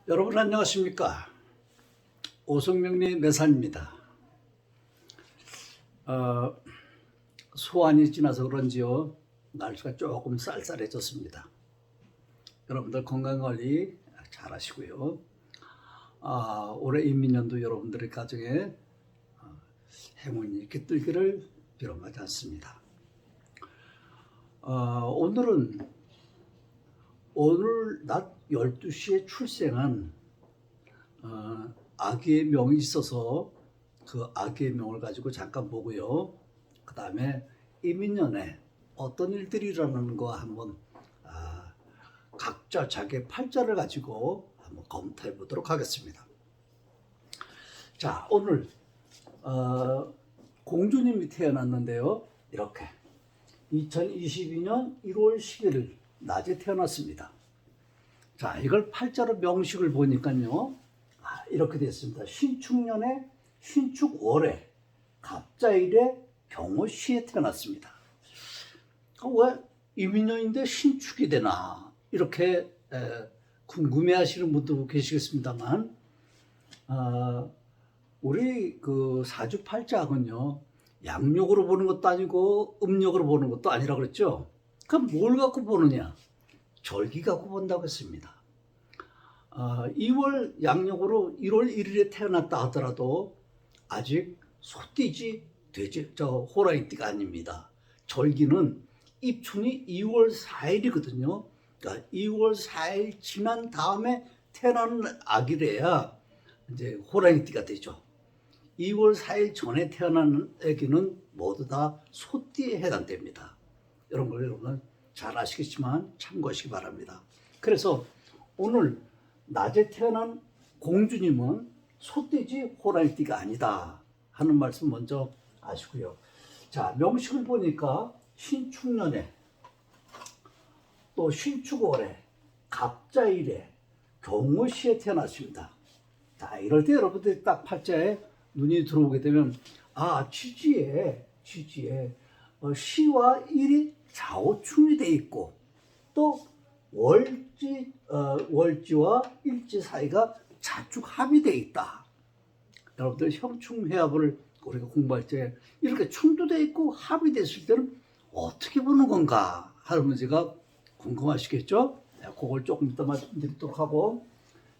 여러분 안녕하십니까? 오성명리 매산입니다. 소환이 지나서 그런지요 날씨가 조금 쌀쌀해졌습니다. 여러분들 건강관리 잘 하시고요. 올해 인민년도 여러분들의 가정에 행운이 이렇게 뜨기를 빌어마지 않습니다. 오늘 낮 12시에 출생한 아기의 명이 있어서 그 아기의 명을 가지고 잠깐 보고요. 그 다음에 이민년에 어떤 일들이 일어나는 거 한번 각자 자기의 팔자를 가지고 한번 검토해 보도록 하겠습니다. 자, 오늘 공주님이 태어났는데요. 이렇게 2022년 1월 10일 낮에 태어났습니다. 자, 이걸 팔자로 명식을 보니까요. 이렇게 됐습니다. 신축년에 신축월에 갑자일에 경호시에 태어났습니다. 왜 이민년인데 신축이 되나 이렇게 궁금해하시는 분도 계시겠습니다만, 우리 그 사주팔자하고는요 양력으로 보는 것도 아니고 음력으로 보는 것도 아니라 그랬죠. 그럼 뭘 갖고 보느냐? 절기 갖고 본다고 했습니다. 2월 양력으로 1월 1일에 태어났다 하더라도 아직 소띠지 돼지 호랑이띠가 아닙니다. 절기는 입춘이 2월 4일이거든요. 그러니까 2월 4일 지난 다음에 태어나는 아기래야 이제 호랑이띠가 되죠. 2월 4일 전에 태어나는 아기는 모두 다 소띠에 해당됩니다. 이런 걸 여러분 잘 아시겠지만 참고하시기 바랍니다. 그래서 오늘 낮에 태어난 공주님은 소띠지 호랑이띠가 아니다 하는 말씀 먼저 아시고요. 자, 명식을 보니까 신축년에 또 신축월에 갑자일에 경호시에 태어났습니다. 자, 이럴 때 여러분들이 딱 팔자에 눈이 들어오게 되면 지지에 시와 일이 좌우충이 돼 있고 또 월지와 일지 사이가 자축합이 돼 있다. 여러분들 형충회합을 우리가 공부할 때 이렇게 충도 돼 있고 합이 됐을 때는 어떻게 보는 건가 하는 문제가 궁금하시겠죠? 그걸 조금 이따 말씀드리도록 하고,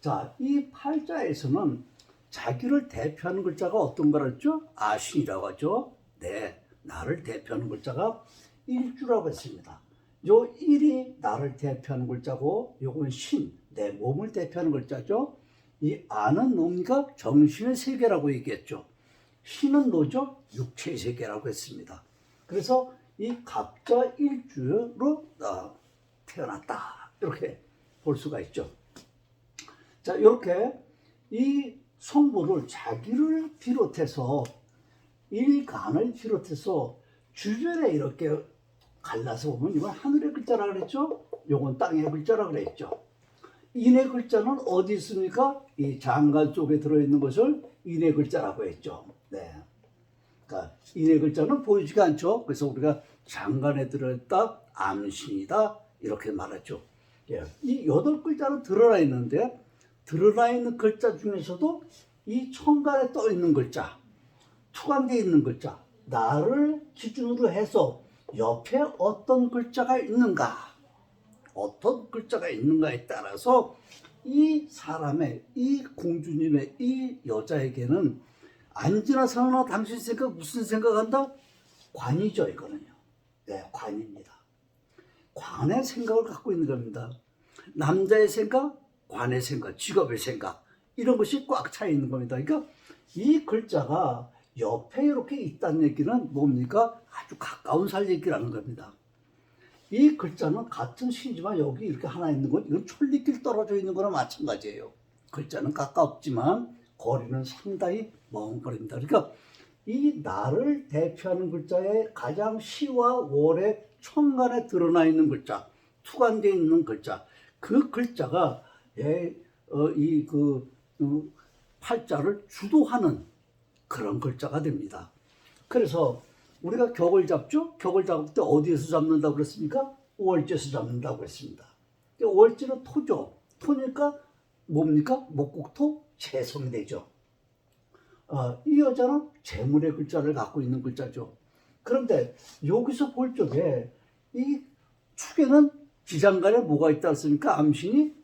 자, 이 팔자에서는 자기를 대표하는 글자가 어떤 거랬죠? 신이라고 하죠. 네, 나를 대표하는 글자가 일주라고 했습니다. 요 일이 나를 대표하는 글자고 요건 신, 내 몸을 대표하는 글자죠. 이 아는 뭡니까? 정신의 세계라고 얘기했죠. 신은 뭐죠? 육체의 세계라고 했습니다. 그래서 이 갑자 일주로 태어났다 이렇게 볼 수가 있죠. 자, 이렇게 이 성부를 자기를 비롯해서 일간을 비롯해서 주변에 이렇게 갈라서 보면 이건 하늘의 글자라 그랬죠. 요건 땅의 글자라 그랬죠. 인의 글자는 어디 있습니까? 이 장간 쪽에 들어있는 것을 인의 글자라고 했죠. 네. 그러니까 인의 글자는 보이지가 않죠. 그래서 우리가 장간에 들어있다, 암신이다 이렇게 말하죠. 이 8글자는 드러나 있는데 드러나 있는 글자 중에서도 이 천간에 떠 있는 글자, 투관되어 있는 글자, 나를 기준으로 해서 옆에 어떤 글자가 있는가에 따라서 이 사람의, 이 공주님의, 이 여자에게는 안지나 사나 당신 생각 무슨 생각한다? 관이죠, 이거는요. 네, 관입니다. 관의 생각을 갖고 있는 겁니다. 남자의 생각, 관의 생각, 직업의 생각 이런 것이 꽉 차 있는 겁니다. 그러니까 이 글자가 옆에 이렇게 있다는 얘기는 뭡니까? 아주 가까운 살 얘기라는 겁니다. 이 글자는 같은 신지만 여기 이렇게 하나 있는 건 이건 천리길 떨어져 있는 거나 마찬가지예요. 글자는 가깝지만 거리는 상당히 먼 거리입니다. 그러니까 이 나를 대표하는 글자의 가장 시와 월의 천간에 드러나 있는 글자, 투관되어 있는 글자, 그 글자가 팔자를 주도하는 그런 글자가 됩니다. 그래서 우리가 격을 잡죠? 격을 잡을 때 어디에서 잡는다고 그랬습니까? 월지에서 잡는다고 했습니다. 월지는 토죠. 토니까 뭡니까? 목국토 재성이 되죠. 이 여자는 재물의 글자를 갖고 있는 글자죠. 그런데 여기서 볼 적에 이 축에는 지장간에 뭐가 있다 했습니까? 암신이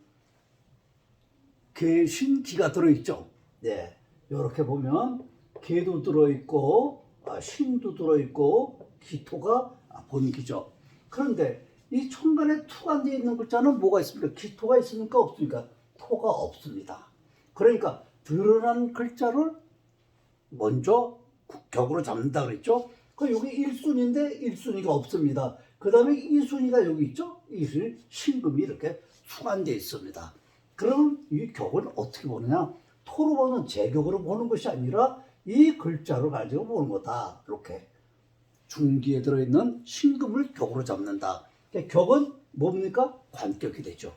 개신기가 들어있죠. 네, 이렇게 보면 개도 들어있고 신도 들어있고 기토가 본기죠. 그런데 이 천간에 토가 되어 있는 글자는 뭐가 있습니까? 기토가 있습니까? 없습니까? 토가 없습니다. 그러니까 드러난 글자를 먼저 격으로 잡는다 그랬죠. 그 여기 1순위인데 1순위가 없습니다. 그 다음에 2순위가 여기 있죠. 2순위 신금이 이렇게 수간되어 있습니다. 그럼 이 격을 어떻게 보느냐? 토로 보는 제격으로 보는 것이 아니라 이 글자를 가지고 보는 거다. 이렇게 중기에 들어있는 신금을 격으로 잡는다. 그러니까 격은 뭡니까? 관격이 되죠.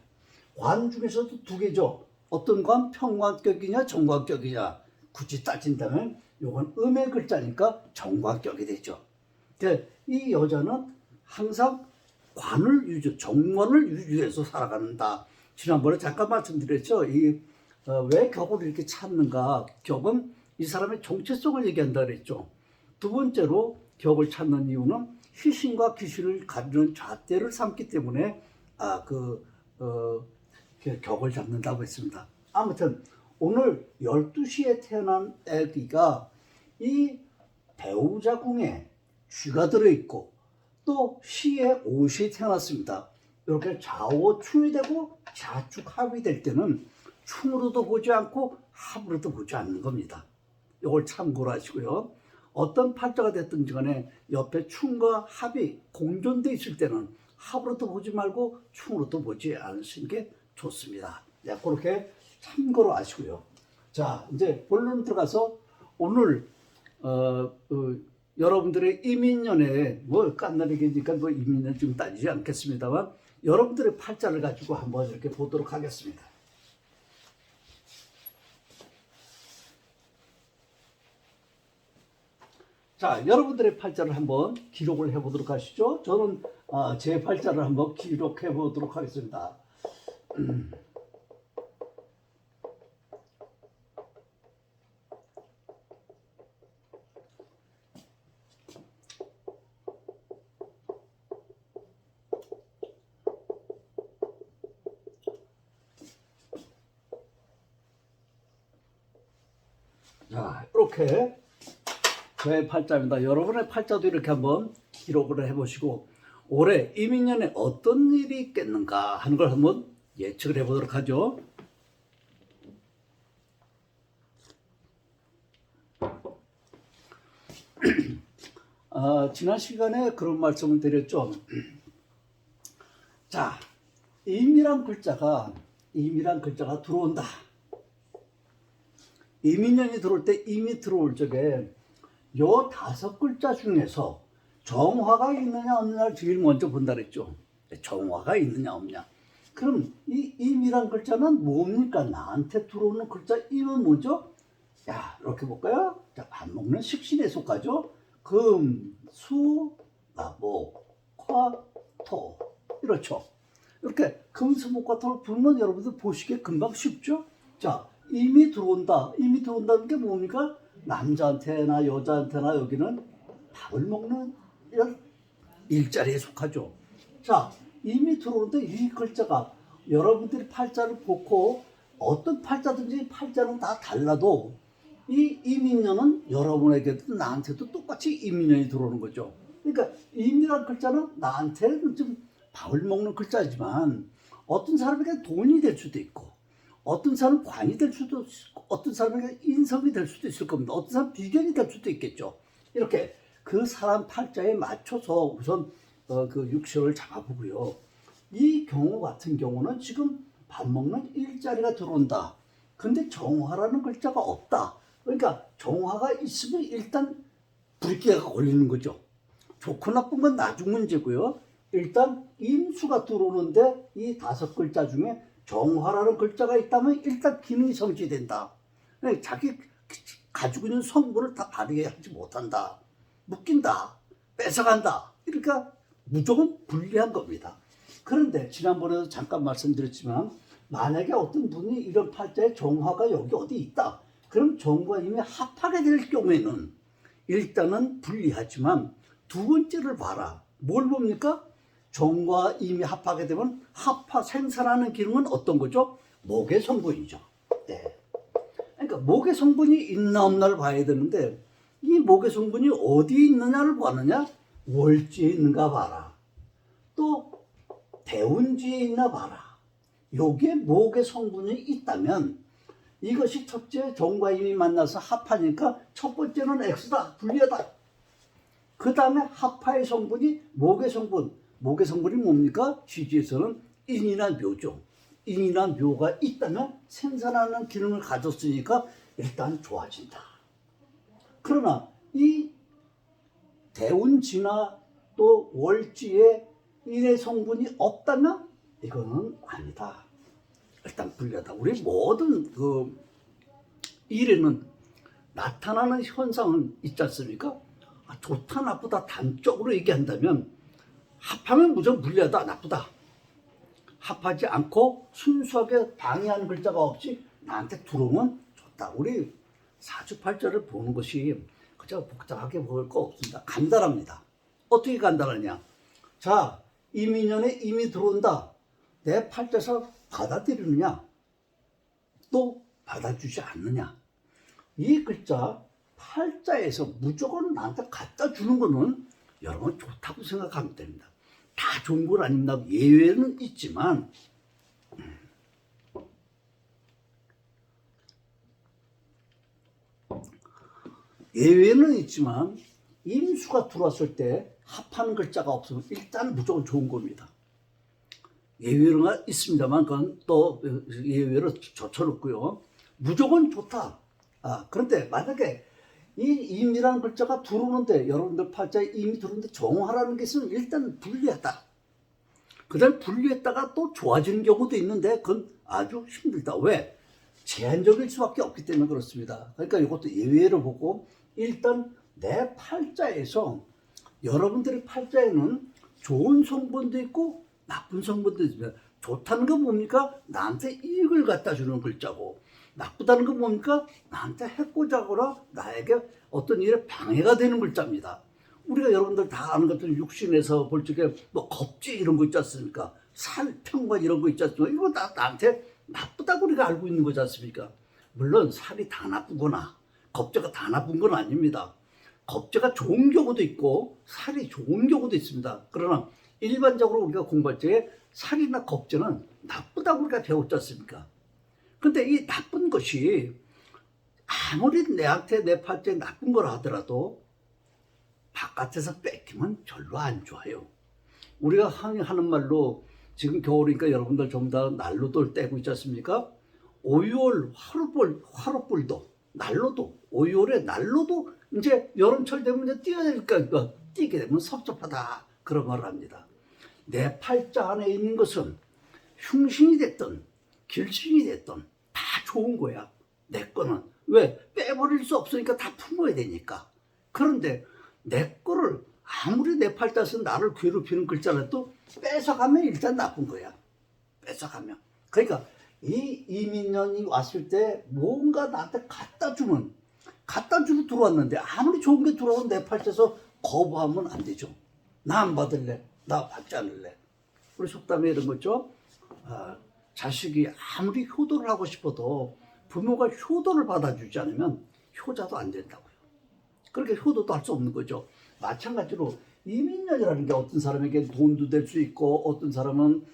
관 중에서도 두 개죠. 어떤 관? 평관격이냐 정관격이냐. 굳이 따진다면 이건 음의 글자니까 정관격이 되죠. 이 여자는 항상 정관을 유지해서 살아간다. 지난번에 잠깐 말씀드렸죠. 왜 격을 이렇게 찾는가? 격은 이 사람의 정체성을 얘기한다 그랬죠. 두 번째로 격을 찾는 이유는 희신과 귀신을 가르는 잣대를 삼기 때문에 격을 잡는다고 했습니다. 아무튼 오늘 12시에 태어난 애기가 이 배우자 궁에 쥐가 들어있고 또 시에 옷이 태어났습니다. 이렇게 좌우충이 되고 좌축합이 될 때는 충으로도 보지 않고 합으로도 보지 않는 겁니다. 이걸 참고로 하시고요. 어떤 팔자가 됐든지 간에 옆에 충과 합이 공존되어 있을 때는 합으로도 보지 말고 충으로도 보지 않으시는 게 좋습니다. 네, 그렇게 참고로 하시고요. 자, 이제 본론 들어가서 오늘 여러분들의 이민년에 깐나리기니까 이민년 지금 따지지 않겠습니다만 여러분들의 팔자를 가지고 한번 이렇게 보도록 하겠습니다. 자, 여러분들의 팔자를 한번 기록을 해보도록 하시죠. 저는 제 팔자를 한번 기록해 보도록 하겠습니다. 자, 이렇게 저의 팔자입니다. 여러분의 팔자도 이렇게 한번 기록을 해보시고 올해 이민년에 어떤 일이 있겠는가 하는 걸 한번 예측을 해보도록 하죠. 지난 시간에 그런 말씀을 드렸죠. 자, 임이란 글자가 들어온다. 이민년이 들어올 때 임이 들어올 적에 요 5글자 중에서 정화가 있느냐 없느냐를 제일 먼저 본다 그랬죠. 정화가 있느냐 없느냐. 그럼 이 임이란 글자는 뭡니까? 나한테 들어오는 글자 임은 뭐죠? 이렇게 볼까요? 자, 밥 먹는 식신에 속하죠. 금, 수, 목, 화, 토. 이렇죠. 이렇게 금, 수, 목, 화, 토를 부르면 여러분들 보시기에 금방 쉽죠? 자, 임이 들어온다. 임이 들어온다는 게 뭡니까? 남자한테나 여자한테나 여기는 밥을 먹는 이런 일자리에 속하죠. 자, 임이 들어오는데 이 글자가 여러분들이 팔자를 보고 어떤 팔자든지 팔자는 다 달라도 이 임인년은 여러분에게도 나한테도 똑같이 임인년이 들어오는 거죠. 그러니까 임이라는 글자는 나한테는 좀 밥을 먹는 글자지만 어떤 사람에게 돈이 될 수도 있고 어떤 사람은 관이 될 수도 있고 어떤 사람에게 인성이 될 수도 있을 겁니다. 어떤 사람은 비견이 될 수도 있겠죠. 이렇게 그 사람 팔자에 맞춰서 우선 그 육식을 잡아보고요. 이 경우 같은 경우는 지금 밥 먹는 일자리가 들어온다. 근데 정화라는 글자가 없다. 그러니까 정화가 있으면 일단 불기가 걸리는 거죠. 좋고 나쁜 건 나중 문제고요. 일단 임수가 들어오는데 이 5글자 중에 정화라는 글자가 있다면 일단 기능이 성취된다. 자기 가지고 있는 성분을 다 발휘 하지 못한다. 묶인다. 뺏어간다. 그러니까 무조건 불리한 겁니다. 그런데 지난번에도 잠깐 말씀드렸지만 만약에 어떤 분이 이런 팔자에 정화가 여기 어디 있다. 그럼 정과 임이 합하게 될 경우에는 일단은 불리하지만 두 번째를 봐라. 뭘 봅니까? 정과 임이 합하게 되면 합화 생산하는 기능은 어떤 거죠? 목의 성분이죠. 네. 그러니까 목의 성분이 있나 없나를 봐야 되는데 이 목의 성분이 어디 있느냐를 보느냐? 월지에 있는가 봐라. 또 대운지에 있나 봐라. 요게 목의 성분이 있다면 이것이 첫째 정과 임이 만나서 합하니까 첫 번째는 X다. 불리하다. 그 다음에 합화의 성분이 목의 성분. 목의 성분이 뭡니까? 지지에서는 인이나 묘죠. 인이나 묘가 있다면 생산하는 기능을 가졌으니까 일단 좋아진다. 그러나 이 대운지나 또 월지에 인의 성분이 없다면 이거는 아니다. 일단 불리하다. 우리 모든 그 일에는 나타나는 현상은 있지 않습니까? 좋다 나쁘다 단적으로 얘기한다면 합하면 무조건 불리하다 나쁘다. 합하지 않고 순수하게 방해하는 글자가 없이 나한테 들어오면 좋다. 우리 사주팔자를 보는 것이 그저 복잡하게 볼 거 없습니다. 간단합니다. 어떻게 간단하냐? 자, 이민년에 임이 들어온다. 내 팔자에서 받아들이느냐? 또 받아주지 않느냐? 이 글자 팔자에서 무조건 나한테 갖다 주는 거는 여러분 좋다고 생각하면 됩니다. 다 좋은 건 아닙니다. 예외는 있지만 임수가 들어왔을 때 합하는 글자가 없으면 일단 무조건 좋은 겁니다. 예외가 있습니다만 그건 또 예외로 젖혀놓고요. 무조건 좋다. 그런데 만약에 이 임이라는 글자가 들어오는데 여러분들 팔자에 임이 들어오는데 정화라는 게 있으면 일단 불리하다. 그 다음에 불리했다가 또 좋아지는 경우도 있는데 그건 아주 힘들다. 왜? 제한적일 수밖에 없기 때문에 그렇습니다. 그러니까 이것도 예외로 보고 일단 내 팔자에서 여러분들의 팔자에는 좋은 성분도 있고 나쁜 성분도 있습니다. 좋다는 건 뭡니까? 나한테 이익을 갖다 주는 글자고 나쁘다는 건 뭡니까? 나한테 해코지하거나 나에게 어떤 일에 방해가 되는 글자입니다. 우리가 여러분들 다 아는 것처럼 육신에서 볼 적에 뭐 겁지 이런 거 있지 않습니까? 살, 평관 이런 거 있지 않습니까? 이거 나한테 나쁘다고 우리가 알고 있는 거지 않습니까? 물론 살이 다 나쁘거나 겁재가 다 나쁜 건 아닙니다. 겁재가 좋은 경우도 있고 살이 좋은 경우도 있습니다. 그러나 일반적으로 우리가 공부할 때 살이나 겁재는 나쁘다고 우리가 배웠지 않습니까? 근데 이 나쁜 것이 아무리 내한테 내 팔자에 나쁜 걸 하더라도 바깥에서 뺏기면 별로 안 좋아요. 우리가 하는 말로 지금 겨울이니까 여러분들 전부 다 난로들 떼고 있지 않습니까? 5월 화로불도 난로도 5월에 난로도 이제 여름철 되면 이제 뛰어야 되니까 뛰게 되면 섭섭하다 그런 말을 합니다. 내 팔자 안에 있는 것은 흉신이 됐든 길신이 됐든 다 좋은 거야. 내 거는 왜? 빼버릴 수 없으니까 다 품어야 되니까. 그런데 내 거를 아무리 내 팔자에서 나를 괴롭히는 글자라도 뺏어가면 일단 나쁜 거야. 뺏어가면. 그러니까 이 이민년이 왔을 때 뭔가 나한테 갖다 주고 들어왔는데 아무리 좋은 게 들어오면 내 팔자에서 거부하면 안 되죠. 나 안 받을래. 나 받지 않을래. 우리 속담에 이런 거죠. 자식이 아무리 효도를 하고 싶어도 부모가 효도를 받아주지 않으면 효자도 안 된다고요. 그렇게 효도도 할 수 없는 거죠. 마찬가지로 이민년이라는 게 어떤 사람에게 돈도 될 수 있고 어떤 사람은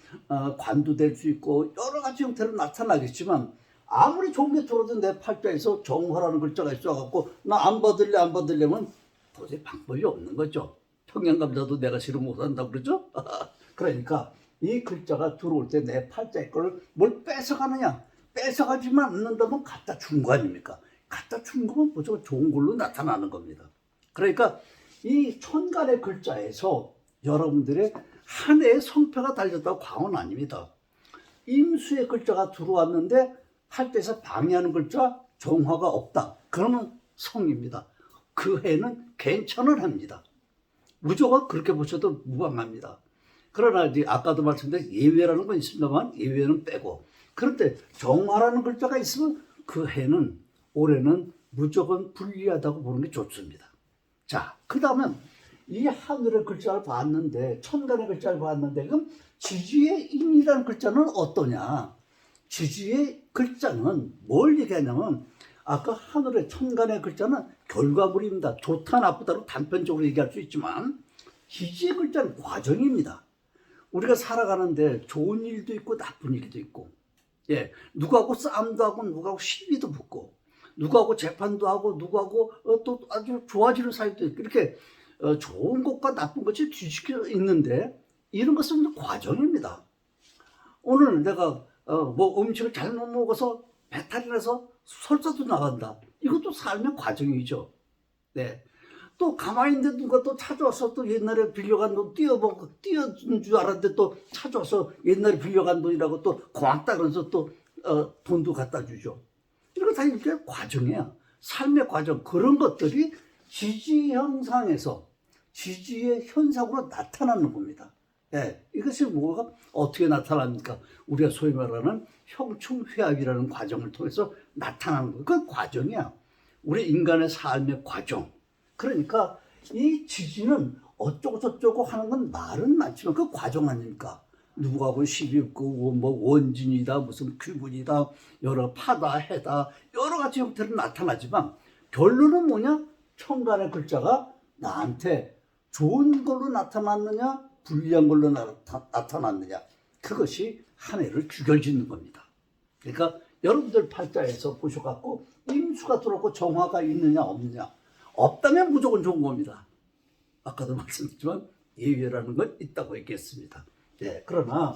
관도 될 수 있고 여러 가지 형태로 나타나겠지만 아무리 좋은 게 들어도 내 팔자에서 정화라는 글자가 있어갖고 나 안 받으려면 도저히 방법이 없는 거죠. 평양감자도 내가 싫으면 못 한다고 그러죠. 그러니까 이 글자가 들어올 때 내 팔자의 걸 뭘 뺏어가느냐. 뺏어가지만 않는다면 갖다 준 거 아닙니까? 갖다 준 거면 무조건 좋은 걸로 나타나는 겁니다. 그러니까 이 천간의 글자에서 여러분들의 한 해의 성패가 달렸다고 과언 아닙니다. 임수의 글자가 들어왔는데 팔자에서 방해하는 글자 정화가 없다. 그러면 성입니다. 그 해는 괜찮은 해입니다. 무조건 그렇게 보셔도 무방합니다. 그러나 이제 아까도 말씀드린 예외라는 건 있습니다만 예외는 빼고 그런데 정화라는 글자가 있으면 그 해는 올해는 무조건 불리하다고 보는 게 좋습니다. 자, 그 다음에 이 하늘의 글자를 봤는데, 천간의 글자를 봤는데, 그럼 지지의 인이라는 글자는 어떠냐? 지지의 글자는 뭘 얘기하냐면, 아까 하늘의 천간의 글자는 결과물입니다. 좋다 나쁘다로 단편적으로 얘기할 수 있지만, 지지의 글자는 과정입니다. 우리가 살아가는데 좋은 일도 있고 나쁜 일도 있고, 예, 누구하고 싸움도 하고 누구하고 시비도 붙고, 누구하고 재판도 하고 누구하고 또 아주 좋아지는 사이도 있고, 이렇게 좋은 것과 나쁜 것이 뒤섞여 있는데, 이런 것은 과정입니다. 오늘 내가 뭐 음식을 잘못 먹어서 배탈이 나서 설사도 나간다. 이것도 삶의 과정이죠. 네. 또 가만히 있는데 누가 또 찾아와서 또 옛날에 빌려간 돈 띄어준 줄 알았는데 또 찾아와서 옛날에 빌려간 돈이라고 또 고맙다 그래서 또 돈도 갖다 주죠. 이런 거 다 이렇게 과정이야. 삶의 과정. 그런 것들이 지지 현상에서 지지의 현상으로 나타나는 겁니다. 네, 이것이 뭐가 어떻게 나타납니까? 우리가 소위 말하는 형충회합이라는 과정을 통해서 나타나는 거예요. 그 과정이야. 우리 인간의 삶의 과정. 그러니까 이 지지는 어쩌고 저쩌고 하는 건 말은 많지만 그 과정 아닙니까? 누구하고 시비 있고 뭐 원진이다 무슨 귀분이다 여러 파다 해다 여러 가지 형태로 나타나지만 결론은 뭐냐? 천간의 글자가 나한테 좋은 걸로 나타났느냐 불리한 걸로 나타났느냐, 그것이 한 해를 규결짓는 겁니다. 그러니까 여러분들 팔자에서 보셔갖고 임수가 들어오고 정화가 있느냐 없느냐, 없다면 무조건 좋은 겁니다. 아까도 말씀드렸지만 예외라는 건 있다고 했겠습니다. 네, 그러나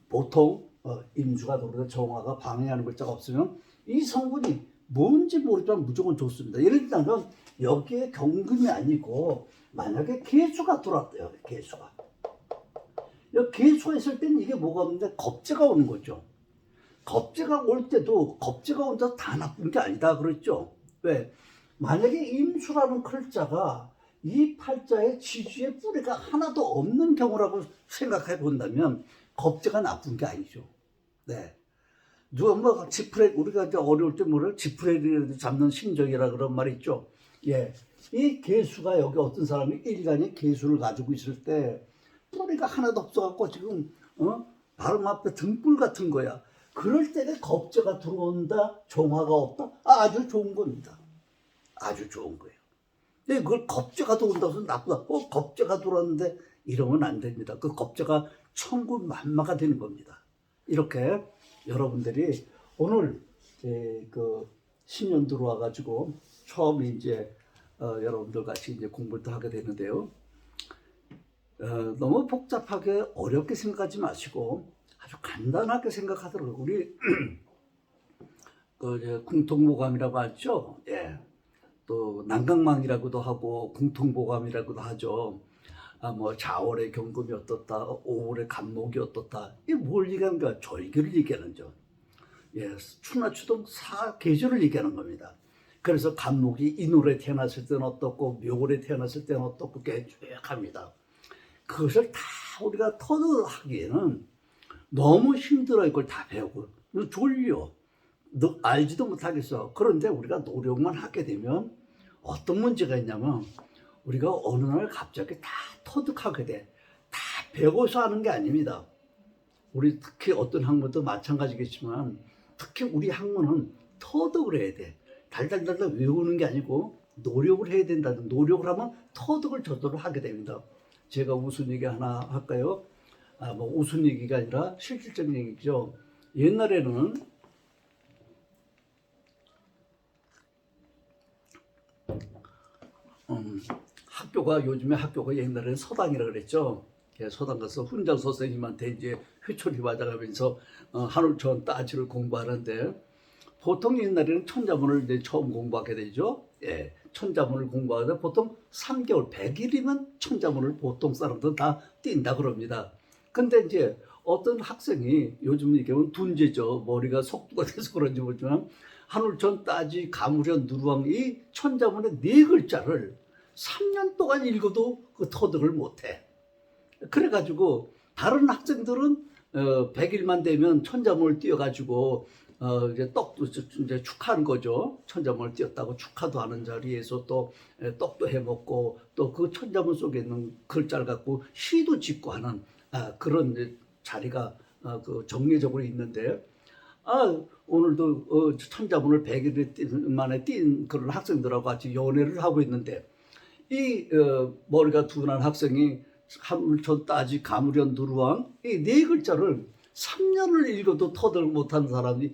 보통 임수가 들어오고 정화가 방해하는 글자가 없으면 이 성분이 뭔지 모르지만 무조건 좋습니다. 예를 들면 여기에 경금이 아니고 만약에 개수가 들어왔대요. 개수가. 여기 개수가 있을 때는 이게 뭐가 없는데 겁재가 오는 거죠. 겁재가 올 때도 겁재가 온다고 다 나쁜 게 아니다 그랬죠. 왜? 만약에 임수라는 글자가 이 팔자의 지지의 뿌리가 하나도 없는 경우라고 생각해 본다면 겁재가 나쁜 게 아니죠. 네. 누가 뭐 지푸레, 우리가 이제 어려울 때 뭐를 지푸레기라도 잡는 심정이라 그런 말이 있죠. 예. 이 개수가 여기 어떤 사람이 일간의 개수를 가지고 있을 때 뿌리가 하나도 없어갖고 지금 바로 앞에 등불 같은 거야. 그럴 때는 겁재가 들어온다, 정화가 없다. 아주 좋은 겁니다. 아주 좋은 거예요. 근데 그걸 겁재가 들어온다고 해서 나쁘다. 겁재가 들어왔는데 이러면 안 됩니다. 그 겁재가 천군만마가 되는 겁니다. 이렇게 여러분들이 오늘 그 신년 들어와가지고 처음 이제 여러분들 같이 이제 공부를 또 하게 되는데요. 너무 복잡하게 어렵게 생각하지 마시고 아주 간단하게 생각하더라고요. 우리 그 궁통보감이라고 하죠. 예. 또 난강망이라고도 하고 궁통보감이라고도 하죠. 뭐 자월의 경금이 어떻다, 5월의 간목이 어떻다. 이게 뭘 얘기하는 거야? 절기를 얘기하는 죠. 예, 추나 추동 사계절을 얘기하는 겁니다. 그래서 간목이 인월에 태어났을 때는 어떻고 묘월에 태어났을 때는 어떻고 깨쭉합니다. 그것을 다 우리가 터득하기에는 너무 힘들어. 이걸 다 배우고 졸려. 너 알지도 못하겠어. 그런데 우리가 노력만 하게 되면 어떤 문제가 있냐면 우리가 어느 날 갑자기 다 터득하게 돼. 다 배워서 하는 게 아닙니다. 우리 특히 어떤 학문도 마찬가지겠지만 특히 우리 학문은 터득을 해야 돼. 달달달달 외우는 게 아니고 노력을 해야 된다. 노력을 하면 터득을 저절로 하게 됩니다. 제가 무슨 얘기 하나 할까요? 뭐 웃은 얘기가 아니라 실질적인 얘기죠. 옛날에는 학교가 요즘에 학교가 옛날에는 서당이라 그랬죠. 서당 가서 훈장 선생님한테 이제 회초리 맞아가면서 한울천 따지를 공부하는데 보통 옛날에는 천자문을 이제 처음 공부하게 되죠. 예, 천자문을 공부하는데 보통 3개월, 100일이면 천자문을 보통 사람들은 다 띈다 그럽니다. 근데 이제 어떤 학생이 요즘 얘기하면 둔재죠. 머리가 속도가 돼서 그런지 모르지만 한울천 따지 가무련 누르왕 이 천자문의 4글자를 3년 동안 읽어도 그 터득을 못해. 그래가지고 다른 학생들은 100일만 되면 천자문을 띄워가지고 이제 떡도 이제 축하하는 거죠. 천자문을 띄웠다고 축하도 하는 자리에서 또 떡도 해 먹고 또 그 천자문 속에 있는 글자를 갖고 시도 짓고 하는 그런 이제 자리가 그 정례적으로 있는데 오늘도 천자문을 100일 만에 띈 그런 학생들하고 같이 연애를 하고 있는데 이 머리가 둔한 학생이 한물천 따지 가무련 누르왕 이 네 글자를 3년을 읽어도 터득 못한 사람이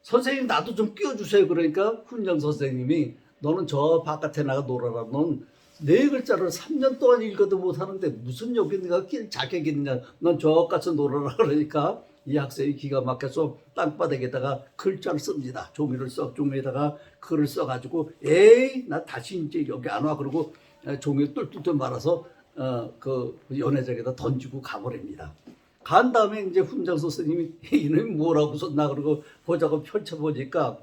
선생님 나도 좀 끼워주세요. 그러니까 훈장 선생님이 너는 저 바깥에 나가 놀아라. 넌 네 글자를 3년 동안 읽어도 못하는데 무슨 여기 네가 낄 자격이 있느냐. 넌 저 가서 놀아라. 그러니까 이 학생이 기가 막혀서 땅바닥에다가 글자를 씁니다. 종이를 종이에다가 글을 써가지고 에이 나 다시 이제 여기 안 와. 그러고 종이 뚫뚫 말아서 그 연회장에다 던지고 가버립니다. 간 다음에 이제 훈장 선생님이 이놈이 뭐라고 썼나 그러고 보자고 펼쳐보니까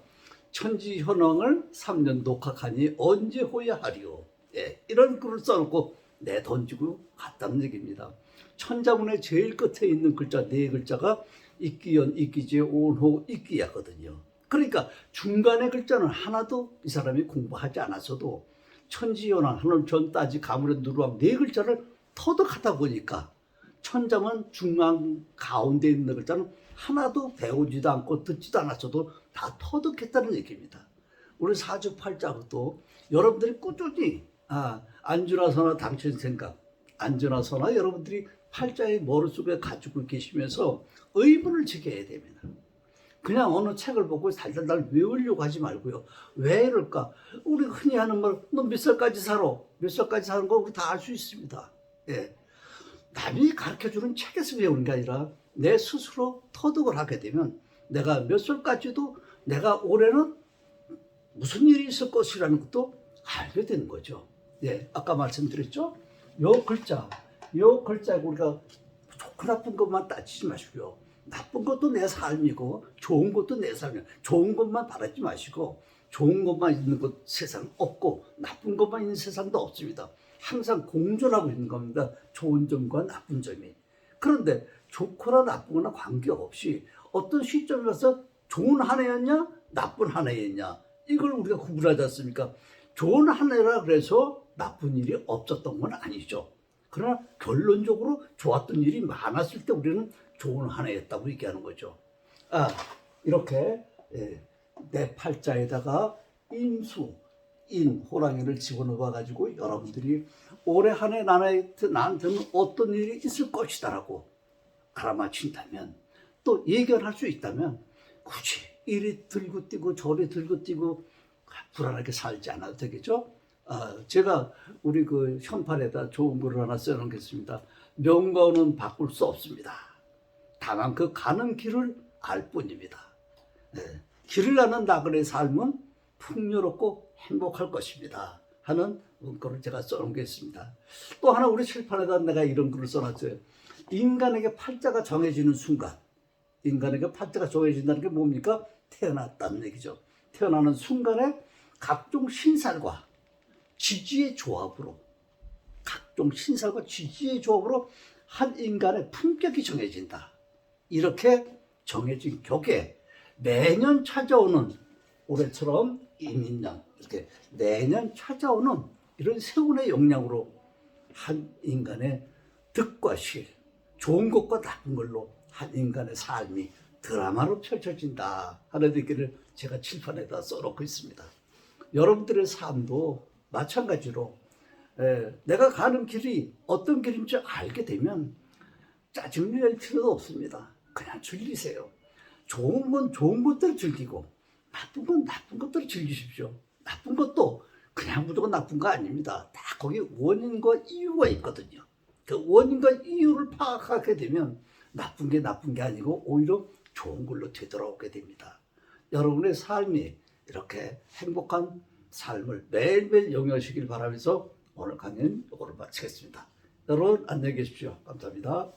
천지현황을 3년 독학하니 언제 호야하리오. 예, 이런 글을 써놓고 내던지고 갔다는 얘기입니다. 천자문의 제일 끝에 있는 글자 네 글자가 이기연, 이기제, 온호, 이기야거든요. 그러니까 중간의 글자는 하나도 이 사람이 공부하지 않았어도 천지현황, 한울천, 따지, 가물에 누르왕 네 글자를 터득하다 보니까 천자문 중앙 가운데 있는 글자는 하나도 배우지도 않고 듣지도 않았어도 다 터득했다는 얘기입니다. 우리 사주팔자도 여러분들이 꾸준히 안주나서나 당신 생각, 안주나서나 여러분들이 팔자의 머릿속에 가지고 계시면서 의문을 지게 해야 됩니다. 그냥 어느 책을 보고 달달달 외우려고 하지 말고요. 왜 이럴까? 우리 흔히 하는 말, 너 몇 살까지 살아? 몇 살까지 사는 거 우리 다 알 수 있습니다. 예. 남이 가르쳐주는 책에서 배우는 게 아니라 내 스스로 터득을 하게 되면 내가 몇 살까지도 내가 올해는 무슨 일이 있을 것이라는 것도 알게 되는 거죠. 예, 아까 말씀드렸죠? 요 글자 우리가 좋고 나쁜 것만 따지지 마시고요. 나쁜 것도 내 삶이고 좋은 것도 내 삶이에요. 좋은 것만 바라지 마시고 좋은 것만 있는 것 세상 없고 나쁜 것만 있는 세상도 없습니다. 항상 공존하고 있는 겁니다. 좋은 점과 나쁜 점이. 그런데 좋거나 나쁘거나 관계없이 어떤 시점에 가서 좋은 한 해였냐 나쁜 한 해였냐 이걸 우리가 구분하지 않습니까? 좋은 한 해라 그래서 나쁜 일이 없었던 건 아니죠. 그러나 결론적으로 좋았던 일이 많았을 때 우리는 좋은 한 해였다고 얘기하는 거죠. 이렇게 내 팔자에다가 인수, 호랑이를 집어넣어 가지고 여러분들이 올해 한 해 나한테는 어떤 일이 있을 것이다라고 알아맞힌다면 또 예견할 수 있다면 굳이 이리 들고 뛰고 저리 들고 뛰고 불안하게 살지 않아도 되겠죠. 제가 우리 그 현판에다 좋은 글을 하나 써놓겠습니다. 명과는 바꿀 수 없습니다. 다만 그 가는 길을 알 뿐입니다. 길을 아는 나그네의 삶은 풍요롭고 행복할 것입니다 하는 문구를 제가 써놓은 게 있습니다. 또 하나 우리 칠판에다 내가 이런 글을 써놨어요. 인간에게 팔자가 정해지는 순간, 인간에게 팔자가 정해진다는 게 뭡니까? 태어났다는 얘기죠. 태어나는 순간에 각종 신살과 지지의 조합으로 한 인간의 품격이 정해진다. 이렇게 정해진 격에 매년 찾아오는 올해처럼 이민년 이렇게 매년 찾아오는 이런 세운의 영향으로 한 인간의 득과 실, 좋은 것과 나쁜 걸로 한 인간의 삶이 드라마로 펼쳐진다 하는 얘기를 제가 칠판에다 써놓고 있습니다. 여러분들의 삶도 마찬가지로 내가 가는 길이 어떤 길인지 알게 되면 짜증낼 필요도 없습니다. 그냥 즐기세요. 좋은 건 좋은 것들을 즐기고 나쁜 건 나쁜 것들을 즐기십시오. 나쁜 것도 그냥 무조건 나쁜 거 아닙니다. 다 거기 원인과 이유가 있거든요. 그 원인과 이유를 파악하게 되면 나쁜 게 아니고 오히려 좋은 걸로 되돌아오게 됩니다. 여러분의 삶이 이렇게 행복한 삶을 매일매일 영위하시길 바라면서 오늘 강연 이거를 마치겠습니다. 여러분 안녕히 계십시오. 감사합니다.